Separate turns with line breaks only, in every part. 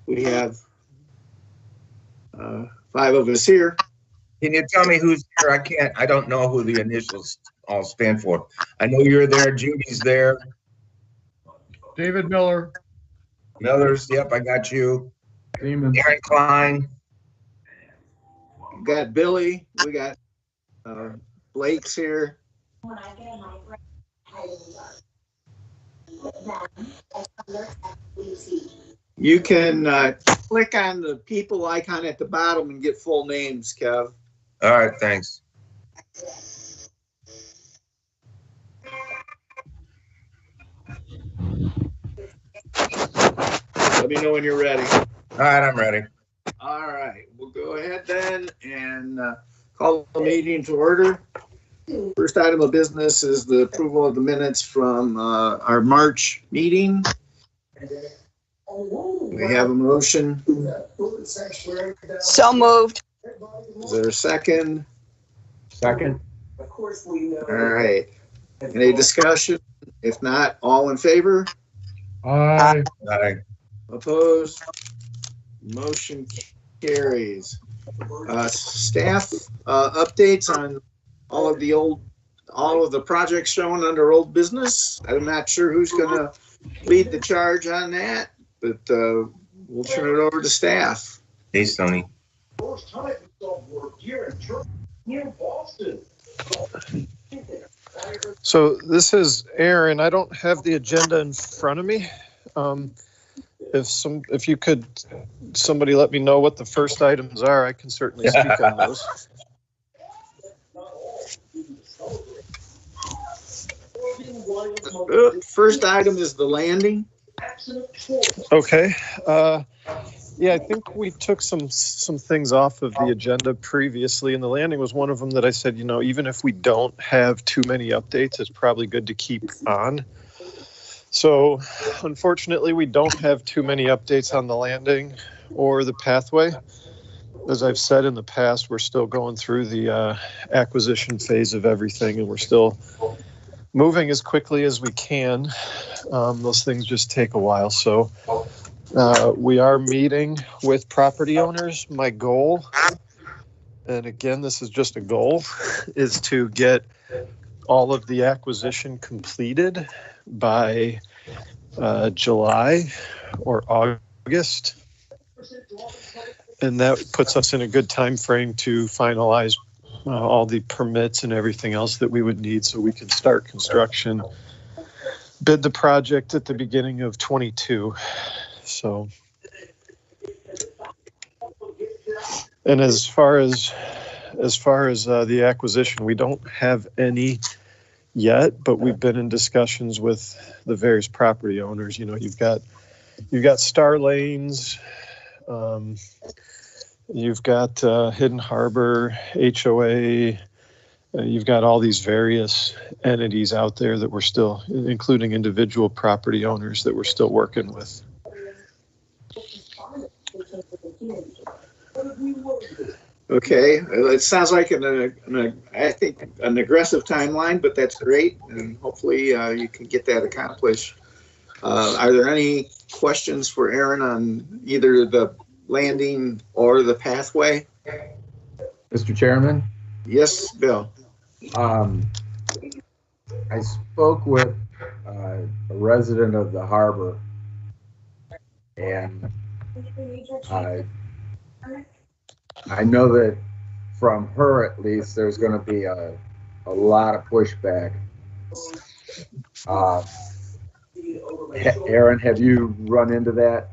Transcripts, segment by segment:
We have 5 of us here.
Can you tell me who's here? I don't know who the initials all stand for. I know you're there. Judy's there.
David Miller.
Miller's, yep, I got you.
Demon.
Aaron Klein.
We got Billy. We got Blake's here. You can click on the people icon at the bottom and get full names, Kev.
All right, thanks.
Let me know when you're ready.
All right, I'm ready.
All right, we'll go ahead then and call the meeting to order. First item of business is the approval of the minutes from our March meeting. We have a motion.
So moved.
Is there a second?
Second.
All right. Any discussion? If not, all in favor?
Aye.
Aye.
Opposed? Motion carries. Staff updates on all of the projects shown under old business. I'm not sure who's going to lead the charge on that, but we'll turn it over to staff.
Hey, Stoney.
So this is Aaron. I don't have the agenda in front of me. If you could, somebody let me know what the first items are, I can certainly speak on those.
First item is the landing.
Okay. Yeah, I think we took some things off of the agenda previously, and the landing was one of them that I said, even if we don't have too many updates, it's probably good to keep on. So unfortunately, we don't have too many updates on the landing or the pathway. As I've said in the past, we're still going through the acquisition phase of everything, and we're still moving as quickly as we can. Those things just take a while. So we are meeting with property owners. My goal, and again, this is just a goal, is to get all of the acquisition completed by July or August. And that puts us in a good time frame to finalize all the permits and everything else that we would need so we can start construction, bid the project at the beginning of 22. So, and as far as the acquisition, we don't have any yet, but we've been in discussions with the various property owners. You've got Star Lanes, you've got Hidden Harbor, HOA, you've got all these various entities out there that we're still, including individual property owners that we're still working with.
Okay, it sounds like I think an aggressive timeline, but that's great, and hopefully you can get that accomplished. Are there any questions for Aaron on either the landing or the pathway?
Mr. Chairman?
Yes, Bill.
I spoke with a resident of the harbor, and I know that from her, at least, there's going to be a lot of pushback. Aaron, have you run into that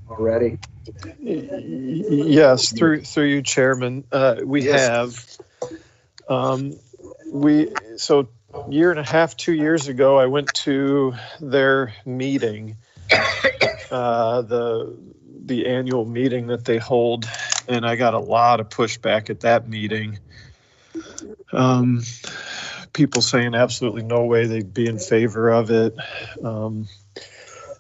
already?
Yes, through you, Chairman. We have. So year and a half, 2 years ago, I went to their meeting, the annual meeting that they hold, and I got a lot of pushback at that meeting. People saying absolutely no way they'd be in favor of it.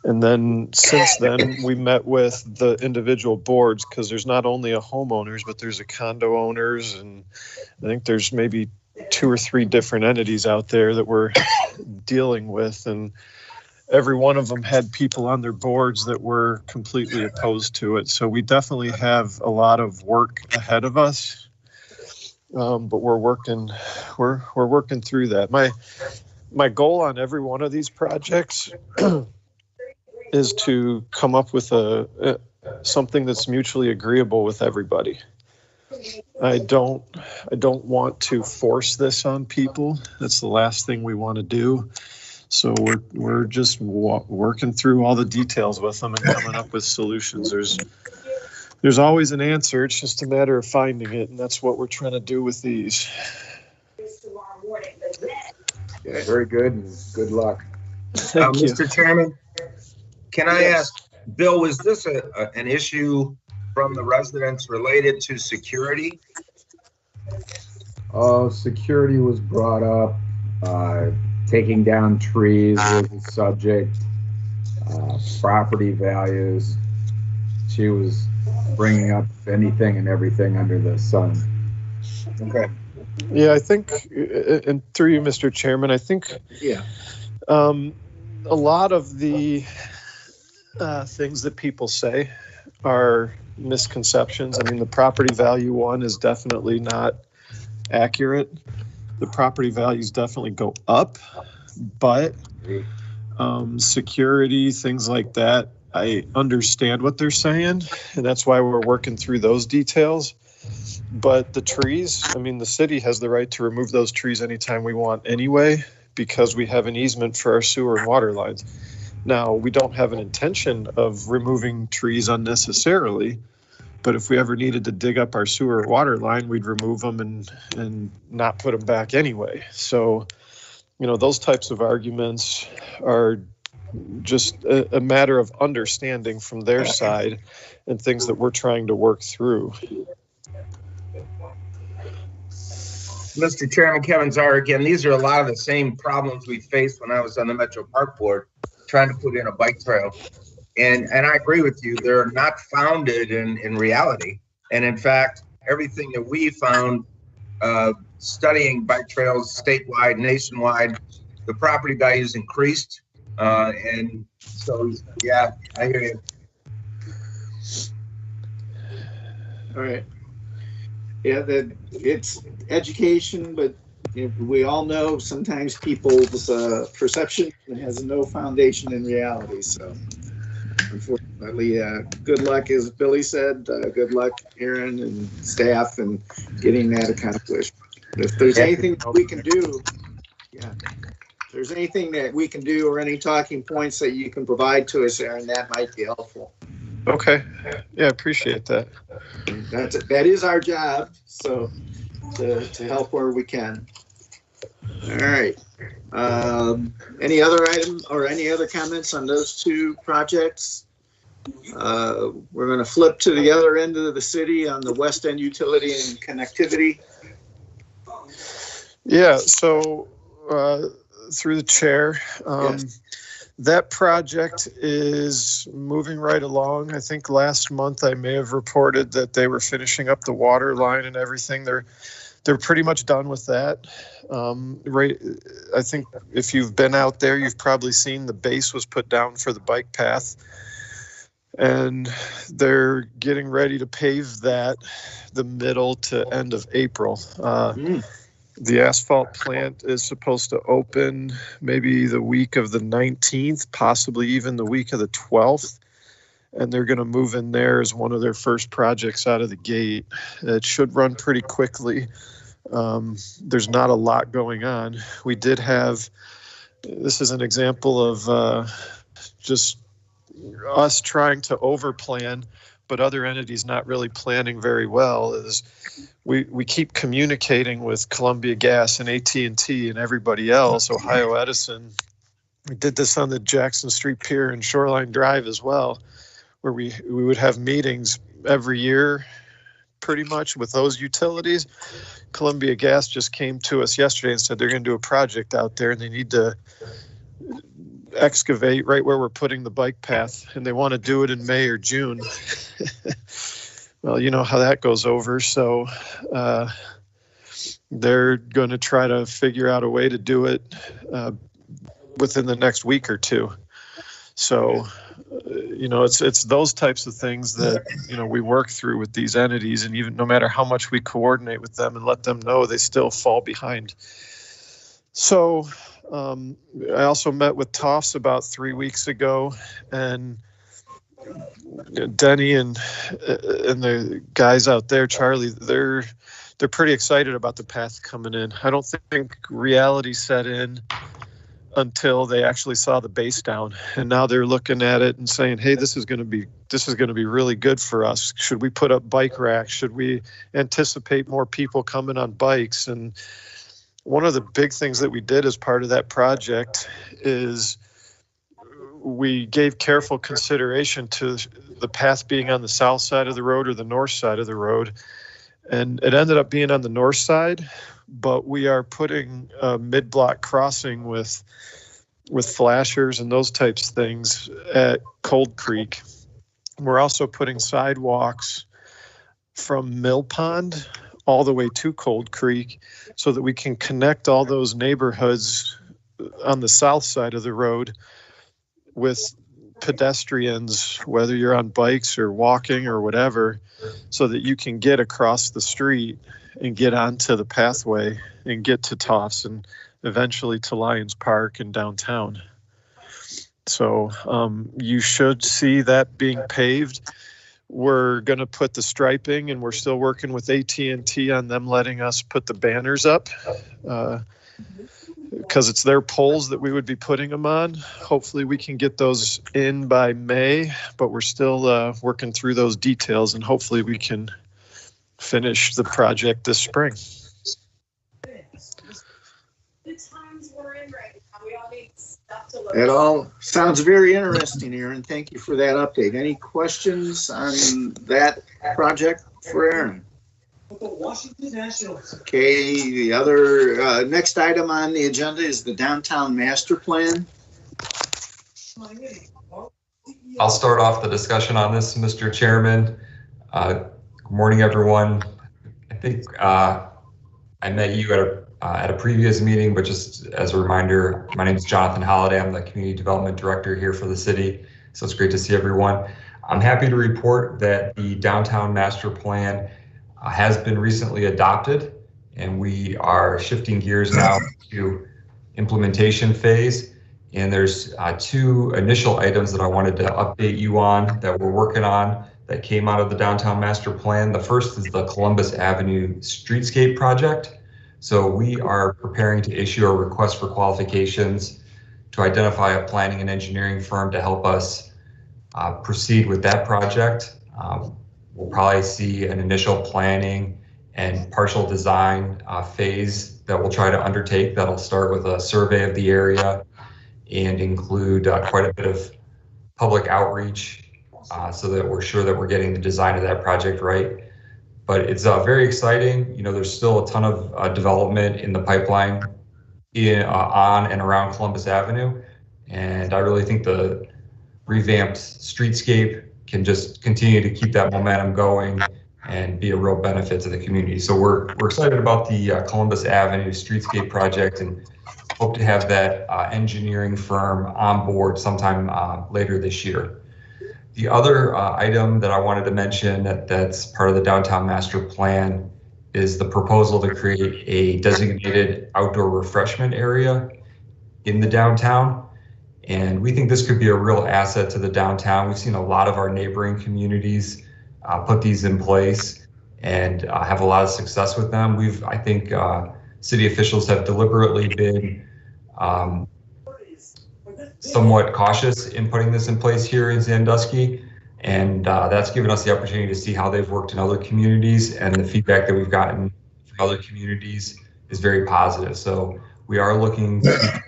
And then since then, we met with the individual boards, because there's not only a homeowners, but there's a condo owners, and I think there's maybe 2 or 3 different entities out there that we're dealing with. And every one of them had people on their boards that were completely opposed to it. So we definitely have a lot of work ahead of us. But we're working through that. My goal on every one of these projects is to come up with something that's mutually agreeable with everybody. I don't want to force this on people. That's the last thing we want to do. So we're just working through all the details with them and coming up with solutions. There's always an answer. It's just a matter of finding it, and that's what we're trying to do with these.
Yeah, very good, and good luck.
Thank you.
Mr. Chairman, can I ask, Bill, was this an issue from the residents related to security?
Security was brought up. Taking down trees was a subject. Property values. She was bringing up anything and everything under the sun.
Okay.
Yeah, I think, and through you, Mr. Chairman, I think a lot of the things that people say are misconceptions. I mean, the property value one is definitely not accurate. The property values definitely go up, but security, things like that, I understand what they're saying, and that's why we're working through those details. But the trees, I mean, the city has the right to remove those trees anytime we want anyway, because we have an easement for our sewer and water lines. Now, we don't have an intention of removing trees unnecessarily, but if we ever needed to dig up our sewer or water line, we'd remove them and not put them back anyway. So, those types of arguments are just a matter of understanding from their side and things that we're trying to work through.
Mr. Chairman, Kevin Czar again. These are a lot of the same problems we faced when I was on the Metro Park Board trying to put in a bike trail. And I agree with you. They're not founded in reality. And in fact, everything that we found studying bike trails statewide, nationwide, the property values increased. And so, yeah, I hear you.
All right. Yeah, it's education, but we all know sometimes people's perception has no foundation in reality. So, unfortunately, good luck, as Billy said. Good luck, Aaron and staff, and getting that accomplished. If there's anything that we can do, if there's anything that we can do or any talking points that you can provide to us, Aaron, that might be helpful.
Okay. Yeah, appreciate that.
That is our job. So to help where we can. All right. Any other item or any other comments on those two projects? We're going to flip to the other end of the city on the West End utility and connectivity.
Yeah. So through the chair, that project is moving right along. I think last month I may have reported that they were finishing up the water line and everything. They're pretty much done with that. Right. I think if you've been out there, you've probably seen the base was put down for the bike path, and they're getting ready to pave that the middle to end of April. The asphalt plant is supposed to open maybe the week of the 19th, possibly even the week of the 12th. And they're going to move in there as one of their first projects out of the gate. It should run pretty quickly. There's not a lot going on. We did have, this is an example of just us trying to overplan, but other entities not really planning very well. Is we keep communicating with Columbia Gas and AT&T and everybody else, Ohio Edison. We did this on the Jackson Street Pier and Shoreline Drive as well, where we would have meetings every year pretty much with those utilities. Columbia Gas just came to us yesterday and said they're going to do a project out there and they need to excavate right where we're putting the bike path, and they want to do it in May or June. Well, you know how that goes over. So they're going to try to figure out a way to do it within the next week or two. So, it's those types of things that, we work through with these entities, and even no matter how much we coordinate with them and let them know, they still fall behind. So I also met with Tofts about 3 weeks ago, and Denny and the guys out there, Charlie, they're pretty excited about the path coming in. I don't think reality set in until they actually saw the base down, and now they're looking at it and saying, hey, this is going to be really good for us. Should we put up bike racks? Should we anticipate more people coming on bikes? And one of the big things that we did as part of that project is we gave careful consideration to the path being on the south side of the road or the north side of the road. And it ended up being on the north side, but we are putting a mid-block crossing with flashers and those types of things at Cold Creek. We're also putting sidewalks from Mill Pond all the way to Cold Creek so that we can connect all those neighborhoods on the south side of the road with pedestrians, whether you're on bikes or walking or whatever, so that you can get across the street and get onto the pathway and get to Tofts and eventually to Lions Park and downtown. So you should see that being paved. We're going to put the striping, and we're still working with AT&T on them letting us put the banners up because it's their poles that we would be putting them on. Hopefully we can get those in by May, but we're still working through those details, and hopefully we can finish the project this spring.
It all sounds very interesting, Aaron. Thank you for that update. Any questions on that project for Aaron? Okay, the other next item on the agenda is the downtown master plan.
I'll start off the discussion on this, Mr. Chairman. Good morning, everyone. I think I met you at a previous meeting, but just as a reminder, my name is Jonathan Holliday. I'm the Community Development Director here for the city. So it's great to see everyone. I'm happy to report that the downtown master plan has been recently adopted, and we are shifting gears now to implementation phase. And there's two initial items that I wanted to update you on that we're working on that came out of the downtown master plan. The first is the Columbus Avenue streetscape project. So we are preparing to issue a request for qualifications to identify a planning and engineering firm to help us proceed with that project. We'll probably see an initial planning and partial design phase that we'll try to undertake. That'll start with a survey of the area and include quite a bit of public outreach so that we're sure that we're getting the design of that project right. But it's very exciting. You know, there's still a ton of development in the pipeline on and around Columbus Avenue. And I really think the revamped streetscape can just continue to keep that momentum going and be a real benefit to the community. So we're excited about the Columbus Avenue streetscape project and hope to have that engineering firm on board sometime later this year. The other item that I wanted to mention that's part of the downtown master plan is the proposal to create a designated outdoor refreshment area in the downtown. And we think this could be a real asset to the downtown. We've seen a lot of our neighboring communities put these in place and have a lot of success with them. I think city officials have deliberately been somewhat cautious in putting this in place here in Sandusky. And that's given us the opportunity to see how they've worked in other communities, and the feedback that we've gotten from other communities is very positive. So we are looking to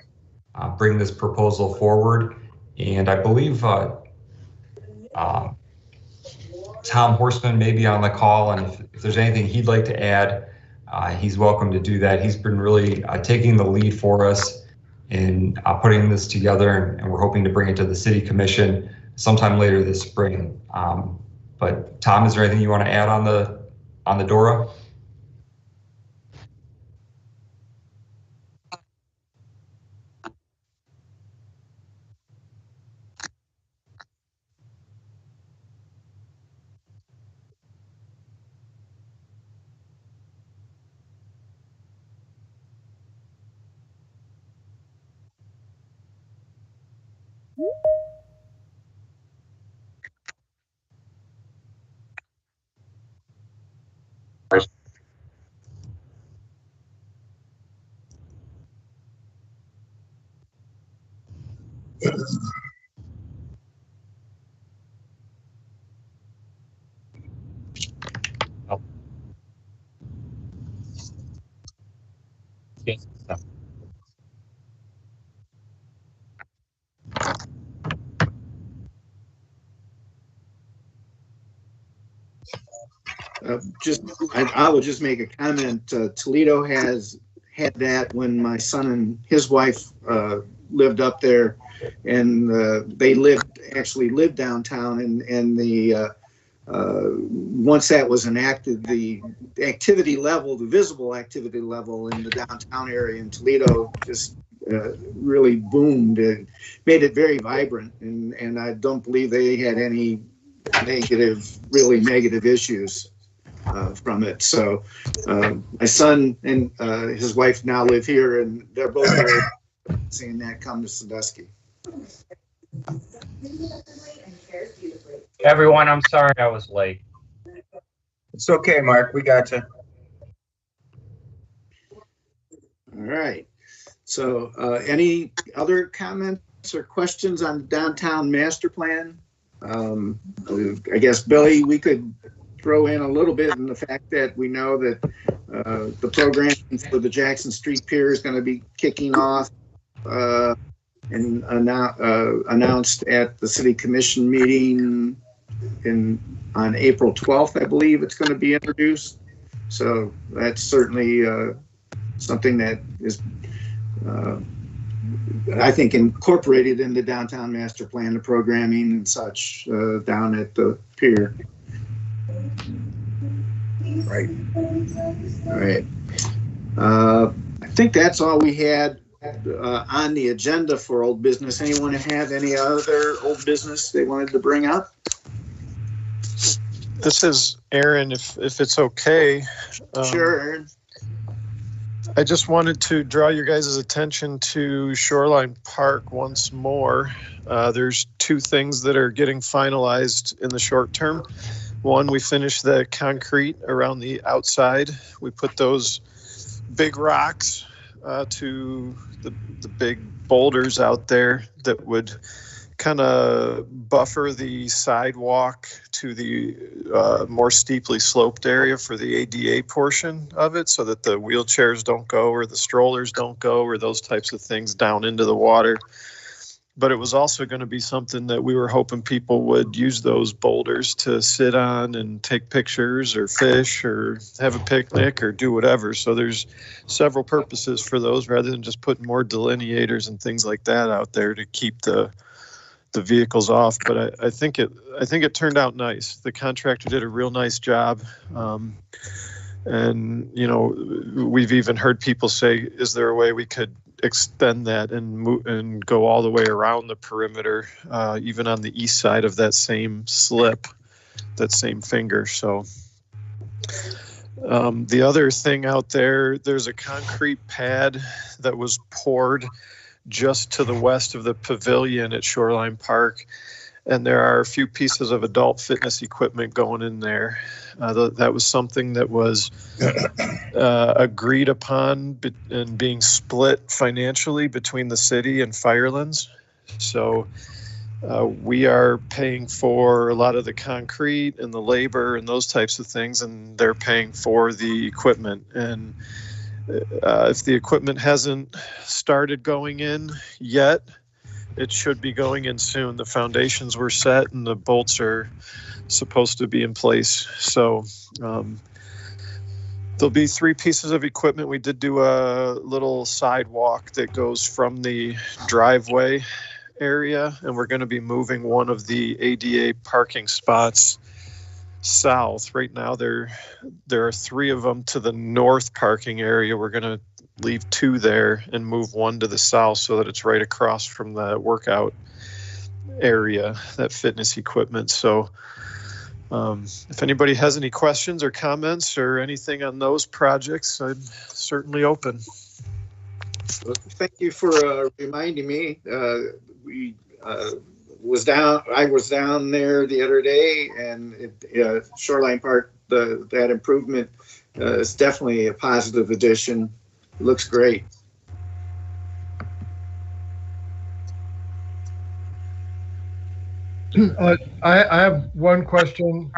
bring this proposal forward. And I believe Tom Horstman may be on the call, and if there's anything he'd like to add, he's welcome to do that. He's been really taking the lead for us in putting this together, and we're hoping to bring it to the city commission sometime later this spring. But Tom, is there anything you want to add on the DORA?
Yes.
I will just make a comment. Toledo has had that when my son and his wife lived up there, and they actually lived downtown, and the once that was enacted, the activity level, the visible activity level in the downtown area in Toledo just really boomed. It made it very vibrant, and I don't believe they had any really negative issues from it. So my son and his wife now live here, and they're both very seeing that come to Sandusky.
Everyone, I'm sorry I was late.
It's okay, Mark. We got you.
All right. So any other comments or questions on the downtown master plan? I guess, Billy, we could throw in a little bit in the fact that we know that the program for the Jackson Street Pier is going to be kicking off and announced at the City Commission meeting on April 12th, I believe it's going to be introduced. So that's certainly something that is, I think, incorporated in the downtown master plan, the programming and such down at the pier.
Right.
All right. I think that's all we had on the agenda for old business. Anyone have any other old business they wanted to bring up?
This is Aaron, if it's okay.
Sure, Aaron.
I just wanted to draw your guys' attention to Shoreline Park once more. There's two things that are getting finalized in the short term. One, we finished the concrete around the outside. We put those big rocks to the big boulders out there that would kind of buffer the sidewalk to the more steeply sloped area for the ADA portion of it, so that the wheelchairs don't go or the strollers don't go or those types of things down into the water. But it was also going to be something that we were hoping people would use those boulders to sit on and take pictures or fish or have a picnic or do whatever. So there's several purposes for those, rather than just putting more delineators and things like that out there to keep the vehicles off. But I think it turned out nice. The contractor did a real nice job. And, you know, we've even heard people say, is there a way we could extend that and move and go all the way around the perimeter, even on the east side of that same slip, that same finger. So the other thing out there, there's a concrete pad that was poured just to the west of the pavilion at Shoreline Park. And there are a few pieces of adult fitness equipment going in there. That was something that was agreed upon and being split financially between the city and Firelands. So we are paying for a lot of the concrete and the labor and those types of things, and they're paying for the equipment. And if the equipment hasn't started going in yet, it should be going in soon. The foundations were set and the bolts are supposed to be in place. So there'll be 3 pieces of equipment. We did do a little sidewalk that goes from the driveway area, and we're going to be moving one of the ADA parking spots south. Right now there are 3 of them to the north parking area. We're going to leave 2 there and move 1 to the south so that it's right across from the workout area, that fitness equipment. So if anybody has any questions or comments or anything on those projects, I'm certainly open.
Thank you for reminding me. We I was down there the other day, and Shoreline Park, that improvement is definitely a positive addition. Looks great.
I have one question.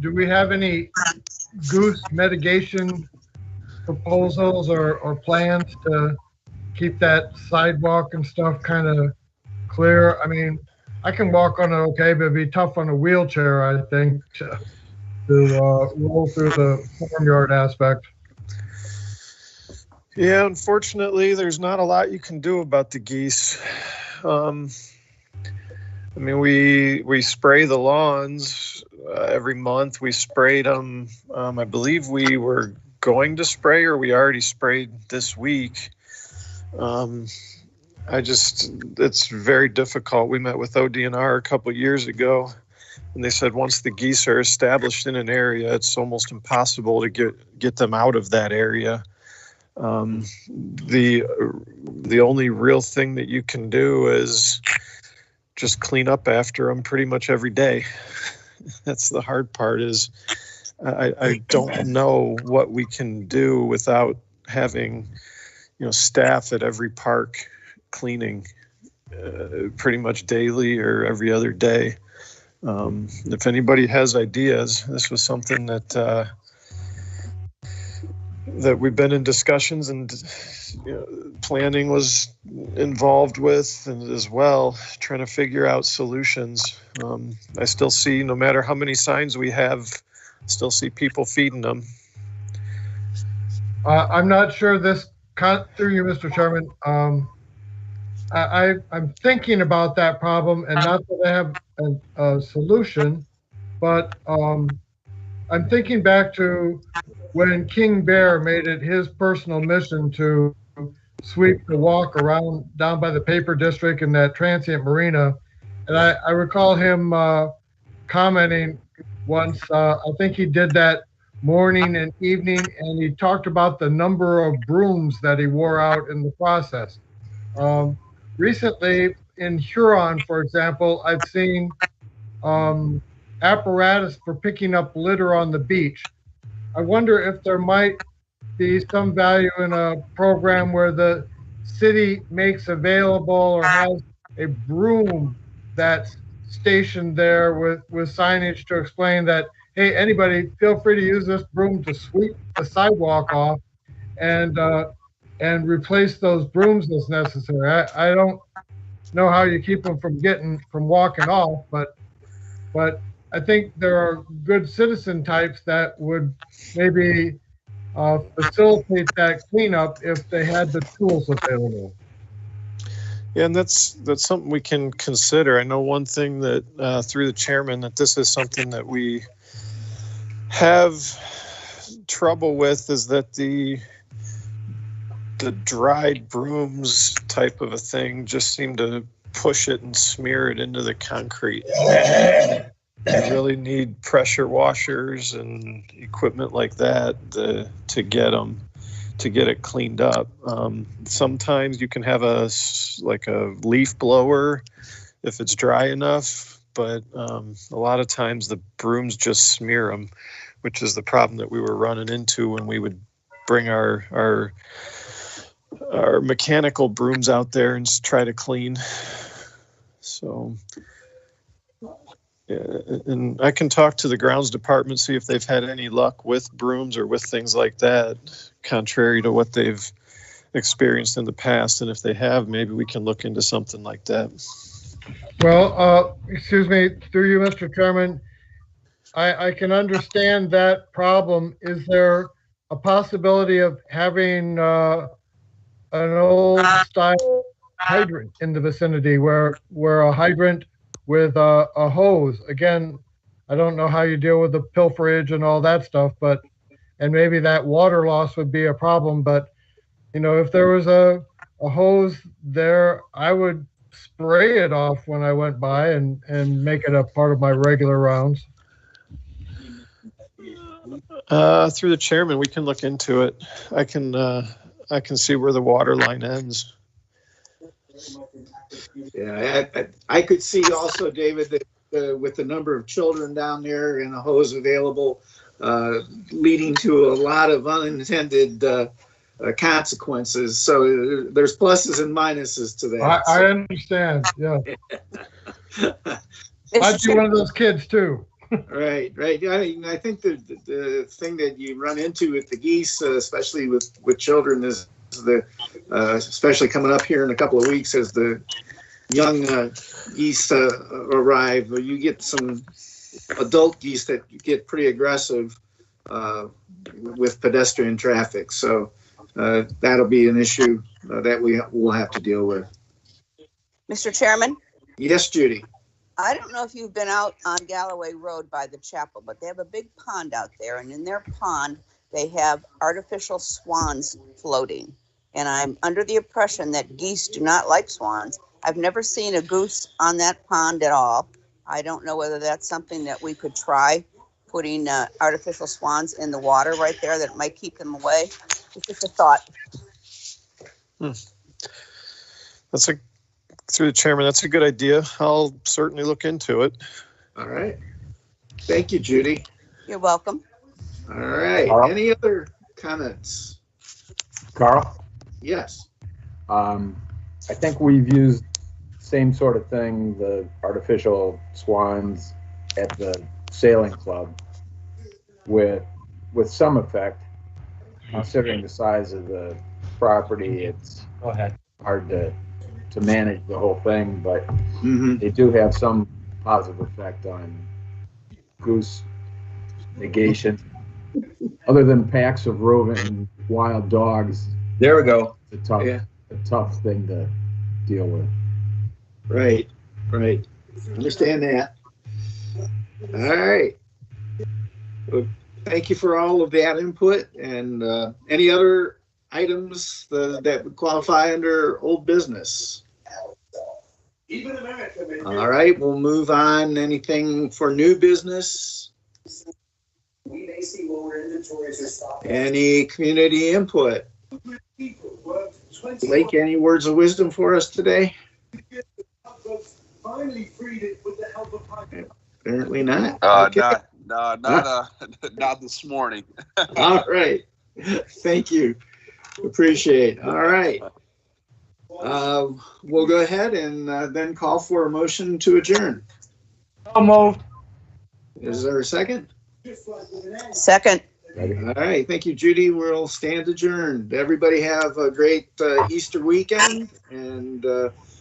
Do we have any goose mitigation proposals or plans to keep that sidewalk and stuff kind of clear? I mean, I can walk on it okay, but it'd be tough on a wheelchair, I think, to roll through the farmyard aspect.
Yeah, unfortunately, there's not a lot you can do about the geese. I mean, we spray the lawns every month. We sprayed them. I believe we were going to spray, or we already sprayed this week. It's very difficult. We met with ODNR a couple of years ago, and they said once the geese are established in an area, it's almost impossible to get them out of that area. The only real thing that you can do is just clean up after them pretty much every day. That's the hard part. Is I don't know what we can do without having, staff at every park cleaning pretty much daily or every other day. If anybody has ideas, this was something that we've been in discussions, and planning was involved with, and as well trying to figure out solutions. I still see, no matter how many signs we have, still see people feeding them.
I'm not sure this through you, Mr. Chairman. I'm thinking about that problem, and not that I have a solution, but I'm thinking back to when King Bear made it his personal mission to sweep the walk around down by the paper district and that transient marina. And I recall him commenting once, I think he did that morning and evening, and he talked about the number of brooms that he wore out in the process. Recently in Huron, for example, I've seen apparatus for picking up litter on the beach. I wonder if there might be some value in a program where the city makes available or has a broom that's stationed there with signage to explain that, hey, anybody feel free to use this broom to sweep the sidewalk off and replace those brooms as necessary. I don't know how you keep them from walking off, but I think there are good citizen types that would maybe facilitate that cleanup if they had the tools available.
Yeah, and that's something we can consider. I know one thing that through the chairman, that this is something that we have trouble with, is that the dried brooms type of a thing just seem to push it and smear it into the concrete. You really need pressure washers and equipment like that to get it cleaned up. Sometimes you can have a leaf blower if it's dry enough, but a lot of times the brooms just smear them, which is the problem that we were running into when we would bring our mechanical brooms out there and try to clean. So, yeah, and I can talk to the grounds department, see if they've had any luck with brooms or with things like that, contrary to what they've experienced in the past. And if they have, maybe we can look into something like that.
Well, excuse me, through you, Mr. Chairman, I can understand that problem. Is there a possibility of having an old style hydrant in the vicinity where a hydrant with a hose? Again, I don't know how you deal with the pilferage and all that stuff, and maybe that water loss would be a problem, but if there was a hose there, I would spray it off when I went by and make it a part of my regular rounds.
Through the chairman, we can look into it. I can see where the water line ends.
Yeah, I could see also, David, that with the number of children down there and a hose available, leading to a lot of unintended consequences. So there's pluses and minuses to that.
I understand, yeah. I'd be one of those kids too.
Right. I think the thing that you run into with the geese, especially with children, is especially coming up here in a couple of weeks as the young geese arrive. You get some adult geese that get pretty aggressive with pedestrian traffic. So that'll be an issue that we will have to deal with.
Mr. Chairman?
Yes, Judy.
I don't know if you've been out on Galloway Road by the chapel, but they have a big pond out there, and in their pond, they have artificial swans floating. And I'm under the impression that geese do not like swans. I've never seen a goose on that pond at all. I don't know whether that's something that we could try, putting artificial swans in the water right there that might keep them away. It's just a thought.
Through the chairman, that's a good idea. I'll certainly look into it.
All right. Thank you, Judy.
You're welcome.
All right.
Carl?
Any other comments?
Carl?
Yes.
I think we've used same sort of thing, the artificial swans at the sailing club with some effect. Considering the size of the property, it's
Go ahead.
hard to manage the whole thing, but
Mm-hmm.
they do have some positive effect on goose negation. Other than packs of roving wild dogs,
There we go.
it's a tough thing to deal with.
Right. Understand that. All right. Well, thank you for all of that input. And any other items that would qualify under old business? All right, we'll move on. Anything for new business? Any community input? Blake, any words of wisdom for us today? Apparently not. Okay.
Not this morning.
All right. Thank you. Appreciate it. All right. We'll go ahead and then call for a motion to adjourn.
So moved.
Is there a second?
Second.
All right. Thank you, Judy. We'll stand adjourned. Everybody have a great Easter weekend, and